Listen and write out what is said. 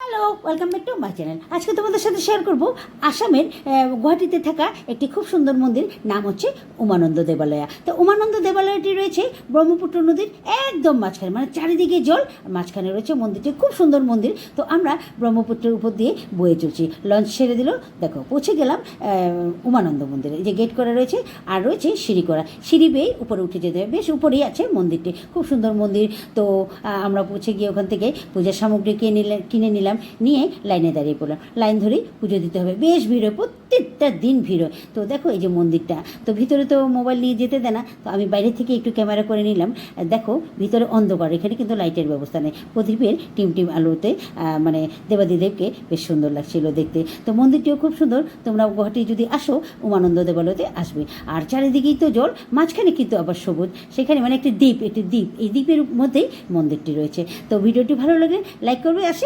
Hello, welcome back to my channel. আজকে তোমাদের সাথে শেয়ার করব আসামের গুয়াহাটিতে থাকা একটি খুব সুন্দর মন্দির, নাম হচ্ছে উমানন্দ দেবালয়া। তো উমানন্দ দেবালয়টি রয়েছে ব্রহ্মপুত্র নদীর একদম মাঝখানে, মানে চারিদিকে জল, মাঝখানে রয়েছে মন্দিরটি। খুব সুন্দর মন্দির। তো আমরা ব্রহ্মপুত্রের উপর দিয়ে বয়ে চলছি, লঞ্চ ছেড়ে দিল, দেখো পৌঁছে গেলাম উমানন্দ মন্দিরে। এই যে গেট করা রয়েছে, আর রয়েছে সিঁড়ি করা, সিঁড়ি বেয়ে উপরে উঠে যেতে হবে। বেশ উপরেই আছে মন্দিরটি, খুব সুন্দর মন্দির। তো আমরা পৌঁছে গিয়ে ওখান থেকে পূজার সামগ্রী কিনে নিলাম, নিয়ে লাইনে দাঁড়িয়ে পড়লাম। লাইন ধরেই পুজো দিতে হবে, বেশ ভিড় হয়, প্রত্যেকটা দিন ভিড় হয়। তো দেখো এই যে মন্দিরটা, তো ভিতরে তো মোবাইল নিয়ে যেতে দেয় না, তো আমি বাইরে থেকে একটু ক্যামেরা করে নিলাম। দেখো ভিতরে অন্ধকার, এখানে কিন্তু লাইটের ব্যবস্থা নেই, প্রদীপের টিম আলোতে মানে দেবাদিদেবকে বেশ সুন্দর লাগছিল দেখতে। তো মন্দিরটিও খুব সুন্দর। তোমরা গুয়াহাটি যদি আসো, উমানন্দ দেবালয়তে আসবে। আর চারিদিকেই তো জল, মাঝখানে কিন্তু আবার সবুজ, সেখানে মানে একটি দ্বীপ, এই দ্বীপের মধ্যেই মন্দিরটি রয়েছে। তো ভিডিওটি ভালো লাগলে লাইক করবে, আসে।